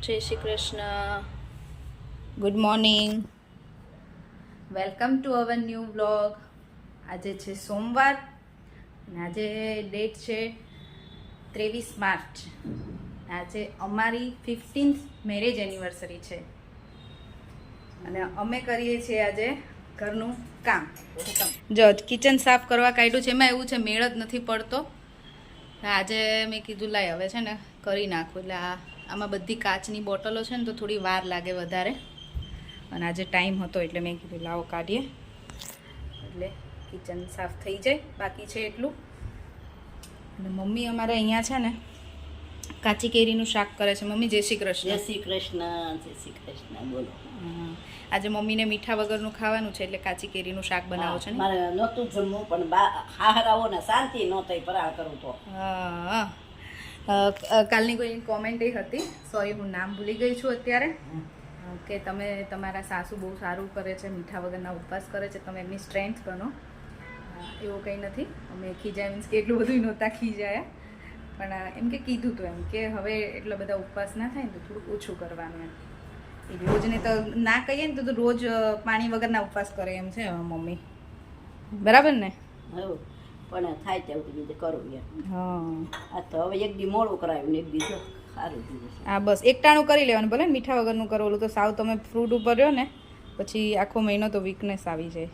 જય Shri Krishna. Good morning. Welcome to our new vlog. આજે છે સોમવાર અને આજે ડેટ છે 23 માર્ચ. આજે અમારી 15th મેરેજ એનિવર્સરી છે અને અમે કરીએ છીએ આજે ઘરનું કામ. જો કિચન સાફ કરવા કાઢ્યું છે. એમાં એવું છે મેળ જ નથી પડતો. આજે મેં કીધું લાય હવે છે ને કરી નાખું. એટલે આમાં બધી કાચની બોટલો છે ને તો થોડી વાર લાગે વધારે, અને આજે ટાઈમ હતો એટલે મેં કીધું લાવો કાઢીએ એટલે કિચન સાફ થઈ જાય. બાકી છે એટલું. અને મમ્મી અમારે અહીંયા છે ને કાચી કેરીનું શાક કરે છે. મમ્મી જય શ્રી કૃષ્ણ. જય શ્રી કૃષ્ણ. જય શ્રી કૃષ્ણ. બોલો. આજે મમ્મીને મીઠા વગરનું ખાવાનું છે એટલે કાચી કેરીનું શાક બનાવો છે ને. મારે નહોતું જમવું પણ હાહરાવો ને શાંતિ ન થઈ ફરાળ કરું તો. હા, કાલની કોઈ કોમેન્ટ એ હતી, સોરી હું નામ ભૂલી ગઈ છું અત્યારે, કે તમે તમારા સાસુ બહુ સારું કરે છે, મીઠા વગરના ઉપવાસ કરે છે, તમે એમની સ્ટ્રેન્થ બનો. એવું કંઈ નથી. અમે ખીજાય મીન્સ કે એટલું બધું નહોતા ખીજાયા, પણ એમ કે કીધું હતું એમ કે હવે એટલા બધા ઉપવાસ ના થાય ને તો થોડુંક ઓછું કરવાનું એમ. એ રોજને તો ના કહીએ ને તો રોજ પાણી વગરના ઉપવાસ કરે એમ છે મમ્મી. બરાબર ને? હવે પણ થાય ત્યાં સુધી કરું યાર. હા, આ તો હવે એક દી મોડું કરાવ્યું ને એક દી સારું થયું છે. હા બસ એકટાણું કરી લેવાનું. ભલે મીઠા વગરનું કરો. ઓલું તો સાવ તમે ફ્રૂટ ઉપર રહ્યો ને પછી આખો મહિનો તો વીકનેસ આવી જાય.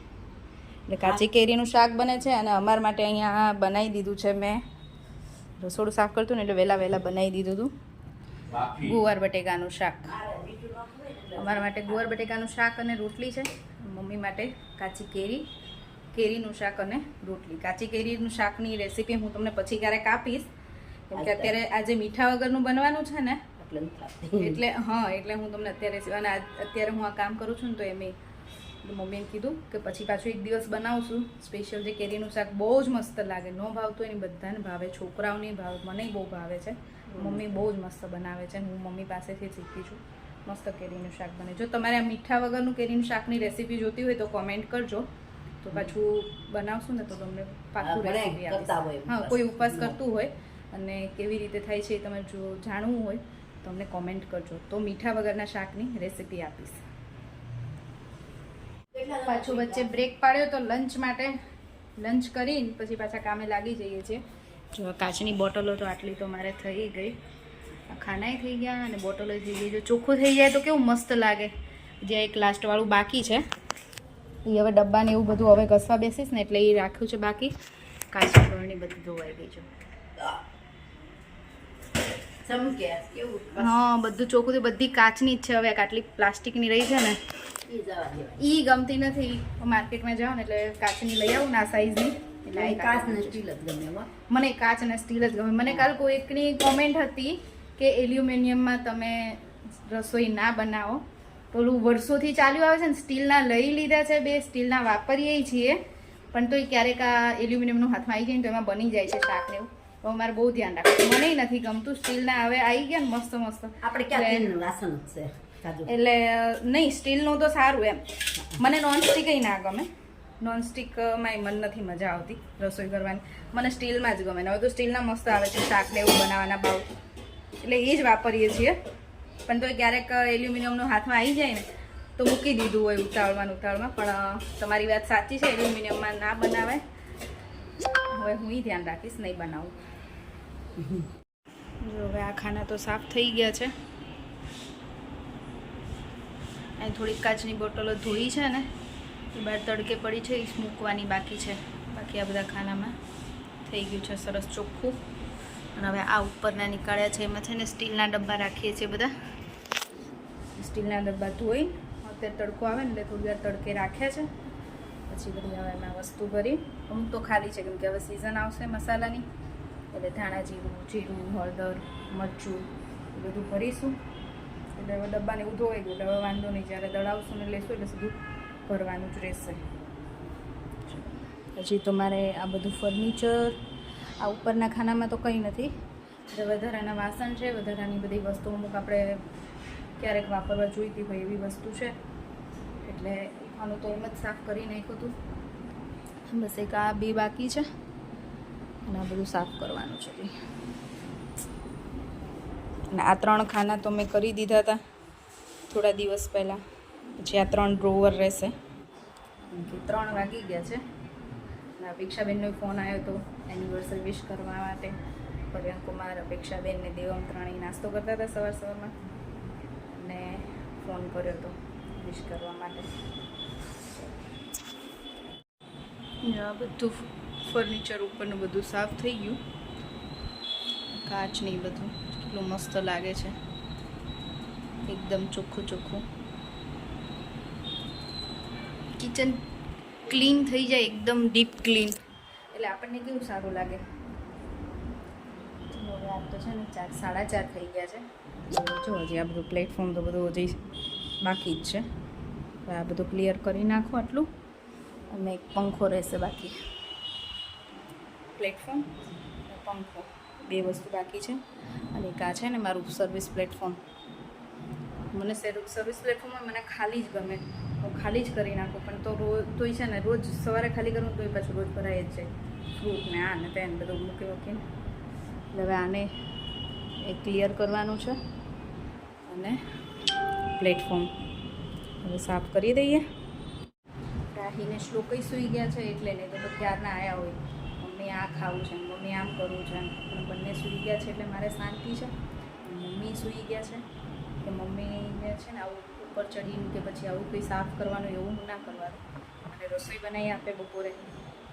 એટલે કાચી કેરીનું શાક બને છે અને અમારા માટે અહીંયા બનાવી દીધું છે. મેં રસોડું સાફ કરતું ને એટલે વહેલા બનાવી દીધું હતું ગુવાર બટેકાનું શાક. અમારા માટે ગુવાર બટેકાનું શાક અને રોટલી છે. મમ્મી માટે કાચી કેરીનું શાક અને રોટલી. કાચી કેરીનું શાકની રેસીપી હું તમને પછી ક્યારેક આપીશ, કેમ કે અત્યારે આજે મીઠા વગરનું બનવાનું છે ને એટલે હા, એટલે હું તમને અત્યારે અને અત્યારે હું આ કામ કરું છું ને તો એમ મમ્મીએ કીધું કે પછી પાછું એક દિવસ બનાવશું સ્પેશિયલ. જે કેરીનું શાક બહુ જ મસ્ત લાગે. ન ભાવતું એની બધાને ભાવે, છોકરાઓને ભાવે, મને બહુ ભાવે છે. મમ્મી બહુ જ મસ્ત બનાવે છે. હું મમ્મી પાસેથી શીખી છું. મસ્ત કેરીનું શાક બને. જો તમારે આ મીઠા વગરનું કેરીનું શાકની રેસીપી જોતી હોય તો કોમેન્ટ કરજો, તો પાછું બનાવશું ને તો તમને પાછું રેસીપી આપીશ. હા, કોઈ ઉપવાસ કરતું હોય અને કેવી રીતે થાય છે એ તમે જો જાણવું હોય તો અમને કોમેન્ટ કરજો, તો મીઠા વગરના શાકની રેસીપી આપીશ. પાછું વચ્ચે બ્રેક પાડ્યો તો લંચ માટે. લંચ કરીને પછી પાછા કામે લાગી જઈએ છીએ. જો કાચની બોટલો તો આટલી તો મારે થઈ ગઈ. ખાનાય થઈ ગયા અને બોટલો થઈ ગઈ. જો ચોખ્ખું થઈ જાય તો કેવું મસ્ત લાગે. જે એક લાસ્ટવાળું બાકી છે એ હવે ડબ્બાને એવું બધું હવે ઘસવા બેસીશ ને એટલે એ રાખ્યું છે બાકી. કાચની બરણી બધી ધોવાઈ ગઈ છે. હા, બધું ચોખ્ખું. બધી કાચની જ છે. હવે આટલી પ્લાસ્ટિકની રહી છે ને ઈ ગમતી નથી. માર્કેટમાં જાઓ ને એટલે કાચની લઈ આવું ના સાઈઝની. એટલે કાચ ને સ્ટીલ જ ગમે. મને કાચ અને સ્ટીલ જ ગમે. મને કાલ કોઈકની કોમેન્ટ હતી કે એલ્યુમિનિયમમાં તમે રસોઈ ના બનાવો. તો ઓલું વર્ષોથી ચાલ્યું આવે છે ને, સ્ટીલના લઈ લીધા છે, 2 સ્ટીલના વાપરીએ છીએ, પણ તોય ક્યારેક આ એલ્યુમિનિયમનું હાથમાં આવી જાય ને તો એમાં બની જાય છે શાક ને એવું. તો મારે બહુ ધ્યાન રાખવું. મને નથી ગમતું. સ્ટીલના હવે આવી ગયા ને મસ્ત આપણે ક્યાં વાસણ છે એટલે નહીં, સ્ટીલનું તો સારું એમ. મને નોનસ્ટિક ના ગમે. નોનસ્ટિકમાં મન નથી મજા આવતી રસોઈ કરવાની. મને સ્ટીલમાં જ ગમે. હવે તો સ્ટીલના મસ્ત આવે છે શાક ને એવું બનાવવાના ભાવ, એટલે એ જ વાપરીએ છીએ. પણ તો ક્યારેક એલ્યુમિનિયમનું હાથમાં આવી જાય ને તો મૂકી દીધું હોય ઉતાવળમાં. પણ તમારી વાત સાચી છે, એલ્યુમિનિયમમાં ના બનાવાય. હવે હું એ ધ્યાન રાખીશ, નહીં બનાવું. જો હવે આ ખાના તો સાફ થઈ ગયા છે. અહીં થોડીક કાચની બોટલો ધોઈ છે ને એ બહાર તડકે પડી છે, એ મૂકવાની બાકી છે. બાકી આ બધા ખાનામાં થઈ ગયું છે સરસ ચોખ્ખું. અને હવે આ ઉપરના નીકાળ્યા છે એમાં છે ને સ્ટીલના ડબ્બા રાખીએ છીએ બધા. સ્ટીલના ડબ્બા ધોઈ અત્યારે તડકો આવે ને એટલે થોડી વાર તડકે રાખ્યા છે. પછી બધી હવે એમાં વસ્તુ ભરી. અમુક તો ખાલી છે કેમ કે હવે સિઝન આવશે મસાલાની, એટલે ધાણા જીરું, હળદર, મરચું એ બધું ભરીશું. એટલે હવે ડબ્બાને એવું ધોવાઈ ગયું એટલે હવે વાંધો નહીં. જ્યારે દળાવશું ને લેશું એટલે સીધું ભરવાનું જ રહેશે. પછી તો મારે આ બધું ફર્નિચર, આ ઉપરના ખાનામાં તો કંઈ નથી. જે વધારાના વાસણ છે, વધારાની બધી વસ્તુ અમુક આપણે ક્યારેક વાપરવા જોઈતી હોય એવી વસ્તુ છે, એટલે આનું તો એમ જ સાફ કરી નાખ્યું હતું. બસ એક આ 2 બાકી છે અને આ બધું સાફ કરવાનું છે. અને આ 3 ખાના તો મેં કરી દીધા હતા થોડા દિવસ પહેલાં. પછી આ 3 ડ્રોવર રહેશે. 3 વાગી ગયા છે. અને અપેક્ષાબેનનો ફોન આવ્યો હતો એનિવર્સરી વિશ કરવા માટે. પરિયન કુમાર, અપેક્ષાબેન ને દેવમ ત્રણેય નાસ્તો કરતા હતા સવારમાં, અને ફોન કર્યો હતો વિશ કરવા માટે. આ બધું ફર્નિચર ઉપરનું બધું સાફ થઈ ગયું. કાચ ને બધું કેટલું મસ્ત લાગે છે, એકદમ ચોખ્ખું ચોખ્ખું. કિચન ક્લીન થઈ જાય, એકદમ ડીપ ક્લીન, એટલે આપણને કેવું સારું લાગે. હવે આ તો છે ને 4, 4:30 થઈ ગયા છે. જો હજી આ બધું પ્લેટફોર્મ તો બધું હજી બાકી જ છે. આ બધું ક્લિયર કરી નાખો આટલું, અને એક પંખો રહેશે બાકી. પ્લેટફોર્મ અને પંખો 2 વસ્તુ બાકી છે. અને એક આ છે ને મારું સર્વિસ પ્લેટફોર્મ. મને સર્વિસ પ્લેટફોર્મમાં મને ખાલી જ ગમે, હું ખાલી જ કરી નાખું. પણ તો તોય છે ને રોજ સવારે ખાલી કરું તોય પાછું રોજ ભરાય જ જાય. ફ્રૂટ ને આ ને તે બધું મૂકીને. હવે આને એક ક્લિયર કરવાનું છે, અને પ્લેટફોર્મ હવે સાફ કરી દઈએ. રાહીને શ્લોકઈ સૂઈ ગયા છે, એટલે નહીં તો ક્યારના આવ્યા હોય મમ્મી આ ખાવું છે, મમ્મી આમ કરવું છે. પણ બંને સૂઈ ગયા છે એટલે મારે શાંતિ છે. મમ્મી સૂઈ ગયા છે કે મમ્મીને છે ને આવું ઉપર ચડીને કે પછી આવું કંઈ સાફ કરવાનું એવું ના કરવાનું. અને રસોઈ બનાવી આપે બપોરે,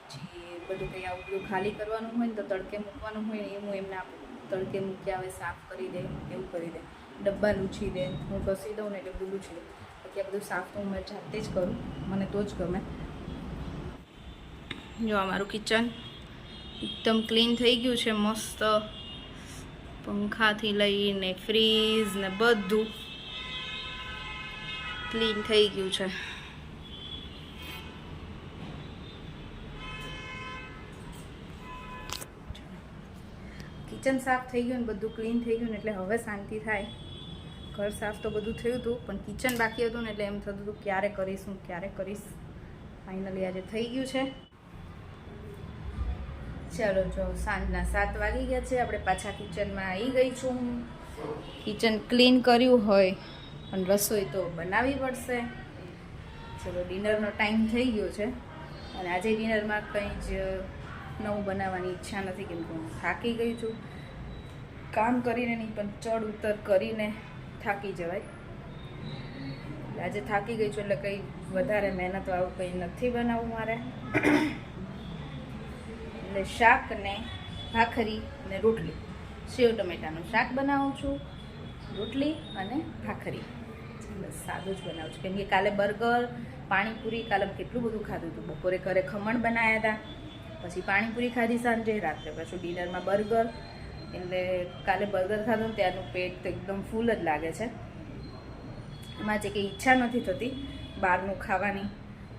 પછી બધું કંઈ આવું બધું ખાલી કરવાનું હોય ને તો તડકે મૂકવાનું હોય ને એ હું એમને આપું. તડકે મૂકી આવે, સાફ કરી દે, એવું કરી દે. ડબ્બા લૂછી દે, હું ઘસી દઉં ને એટલે બધું લૂછી દઉં. બાકી આ બધું સાફ તો હું જાતે જ કરું, મને તો જ ગમે. જો અમારું કિચન એકદમ ક્લીન થઈ ગયું છે, મસ્ત. પંખાથી લઈને ફ્રીજ ને બધું ક્લીન થઈ ગયું છે. કિચન સાફ થઈ ગયું ને બધું ક્લીન થઈ ગયું ને એટલે હવે શાંતિ થાય. ઘર સાફ તો બધું થયું હતું, પણ કિચન બાકી હતું ને એટલે એમ થતું હતું ક્યારે કરીશું, ક્યારે કરીશ. ફાઇનલી આજે થઈ ગયું છે. ચાલો, જો સાંજના 7 વાગી ગયા છે. આપણે પાછા કિચનમાં આવી ગઈ છું. કિચન ક્લીન કર્યું હોય પણ રસોઈ તો બનાવવી પડશે. ચલો, ડિનરનો ટાઈમ થઈ ગયો છે. અને આજે ડિનરમાં કંઈ જ નવું બનાવવાની ઈચ્છા નથી, કેમ કે હું થાકી ગઈ છું. કામ કરીને નહીં પણ ચડ ઉતર કરીને થાકી જવાય. આજે થાકી ગઈ છું એટલે કંઈ વધારે મહેનત વાળું કંઈ નથી બનાવવું મારે. એટલે શાક ને ભાખરી ને રોટલી, સેવ ટમેટાનું શાક બનાવું છું, રોટલી અને ભાખરી. બસ સાદું જ બનાવું છું, કેમ કે કાલે બર્ગર, પાણીપુરી, કાલે કેટલું બધું ખાધું હતું. બપોરે ઘરે ખમણ બનાવ્યા હતા, પછી પાણીપુરી ખાધી સાંજે, રાત્રે પાછું ડિનરમાં બર્ગર. એટલે કાલે બર્ગર ખાધું ને ત્યારનું પેટ તો એકદમ ફૂલ જ લાગે છે. એમાં જે કંઈ ઈચ્છા નથી થતી બહારનું ખાવાની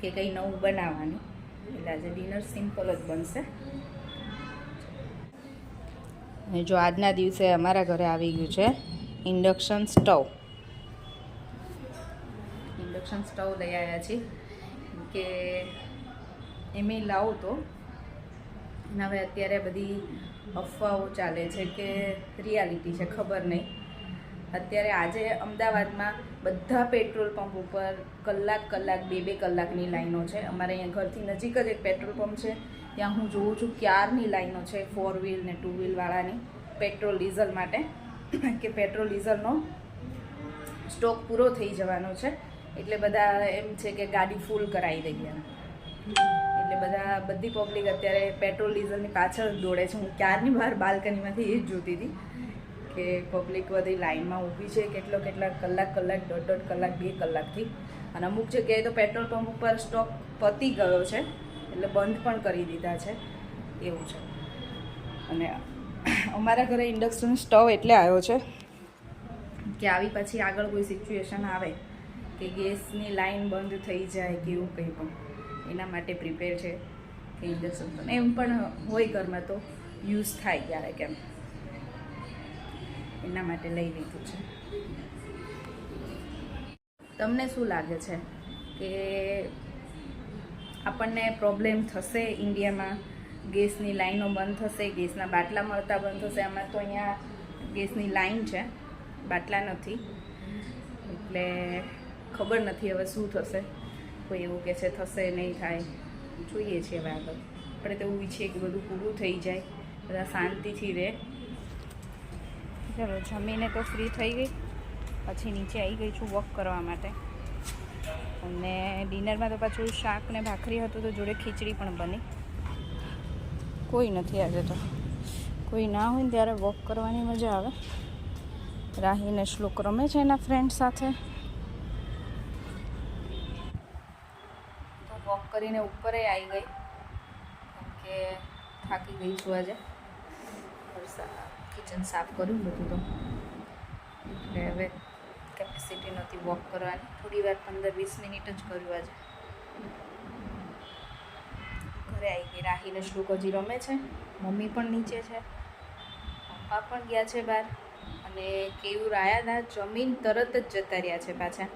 કે કંઈ નવું બનાવવાની. એટલે આજે ડિનર સિમ્પલ જ બનશે. અને જો આજના દિવસે અમારા ઘરે આવી ગયું છે ઇન્ડક્શન સ્ટવ. ઇન્ડક્શન સ્ટવ લઈ આવ્યા છીએ કે એમ લાવો તો. અને હવે અત્યારે બધી અફવાઓ ચાલે છે કે રિયાલિટી છે, ખબર નહીં. અત્યારે આજે અમદાવાદમાં બધા પેટ્રોલ પંપ ઉપર કલાક 2-2 કલાકની લાઈનો છે. અમારે અહીંયા ઘરથી નજીક જ એક પેટ્રોલ પંપ છે, ત્યાં હું જોઉં છું ક્યારની લાઈનો છે 4 વ્હીલ ને 2 વ્હીલવાળાની પેટ્રોલ ડીઝલ માટે. કે પેટ્રોલ ડીઝલનો સ્ટોક પૂરો થઈ જવાનો છે, એટલે બધા એમ છે કે ગાડી ફૂલ કરાવી દઈએ. એટલે બધી પબ્લિક અત્યારે પેટ્રોલ ડીઝલની પાછળ દોડે છે. હું ક્યારની બહાર બાલ્કનીમાંથી એ જ જોતી હતી કે પબ્લિક બધી લાઈનમાં ઊભી છે, કેટલા કલાક, 1.5 કલાક, 2 કલાકથી. અને અમુક જગ્યાએ તો પેટ્રોલ પંપ ઉપર સ્ટોક પતી ગયો છે, એટલે બંધ પણ કરી દીધા છે, એવું છે. અને અમારા ઘરે ઇન્ડક્શન સ્ટવ એટલે આવ્યો છે કે આવી પછી આગળ કોઈ સિચ્યુએશન આવે કે ગેસની લાઈન બંધ થઈ જાય કે એવું કંઈ પણ, એના માટે પ્રિપેર છે કે ઇન્ડક્શન પણ એમ પણ હોય ઘરમાં તો યુઝ થાય ક્યારેક એમ, એના માટે લઈ લીધું છે. તમને શું લાગે છે કે આપણને પ્રોબ્લેમ થશે ઇન્ડિયામાં? ગેસની લાઈનો બંધ થશે, ગેસના બાટલા મળતા બંધ થશે? આમાં તો અહીંયા ગેસની લાઈન છે, બાટલા નથી, એટલે ખબર નથી હવે શું થશે. કોઈ એવું કહે છે થશે નહીં થાય, જોઈએ છીએ હવે આગળ. આપણે તો એવું ઈચ્છીએ કે બધું પૂરું થઈ જાય, બધા શાંતિથી રહે. ચલો જમીને તો ફ્રી થઈ ગઈ, પછી નીચે આવી ગઈ છું વોક કરવા માટે. અને ડિનરમાં તો પાછું શાક ને ભાખરી હતું, તો જોડે ખીચડી પણ બની. કોઈ નથી આજે તો, કોઈ ના હોય ને ત્યારે વોક કરવાની મજા આવે. રાહીને શ્લોક રમે છે એના ફ્રેન્ડ સાથે. તો વોક કરીને ઉપર આવી ગઈ, કેમ કે થાકી ગઈ છું આજે. કિચન સાફ કર્યું બધું, તો એટલે હવે કેપેસિટી નહોતી વોક કરવાની. થોડી વાર 15-20 મિનિટ જ કર્યું આજે. ઘરે આવી ગઈ. રાહીને શ્લોક હજી રમે છે, મમ્મી પણ નીચે છે, પપ્પા પણ ગયા છે બહાર, અને કેવું આયા હતા જમીન તરત જ જતા રહ્યા છે પાછા.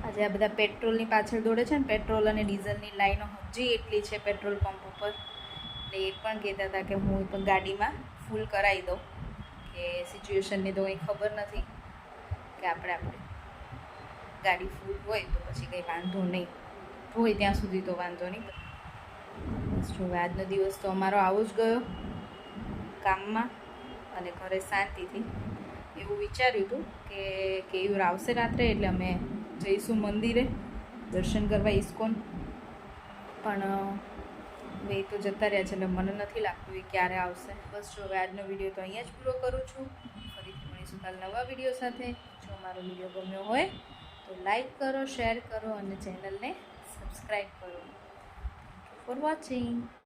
આજે આ બધા પેટ્રોલની પાછળ દોડે છે ને, પેટ્રોલ અને ડીઝલની લાઈનો હજી એટલી છે પેટ્રોલ પંપ ઉપર. એટલે એ પણ કહેતા હતા કે હું પણ ગાડીમાં ફૂલ કરાવી દઉં, કે સિચ્યુએશનની તો કંઈ ખબર નથી, કે આપણે ગાડી ફૂલ હોય તો પછી કંઈ વાંધો નહીં, હોય ત્યાં સુધી તો વાંધો નહીં. બસ જો આજનો દિવસ તો અમારો આવો જ ગયો, કામમાં અને ઘરે શાંતિથી. એવું વિચાર્યું હતું કે કેયુર આવશે રાત્રે એટલે અમે જઈશું મંદિરે દર્શન કરવા, ઇસ્કોન. પણ હવે એ તો જતા રહ્યા છે, એટલે મને નથી લાગતું એ ક્યારે આવશે. બસ જો હવે આજનો વિડીયો તો અહીંયા જ પૂરો કરું છું. ફરીથી મળીશું કાલ નવા વિડીયો સાથે. જો મારો વિડીયો ગમ્યો હોય તો લાઈક કરો, શેર કરો અને ચેનલને સબસ્ક્રાઈબ કરો. Thank you for watching.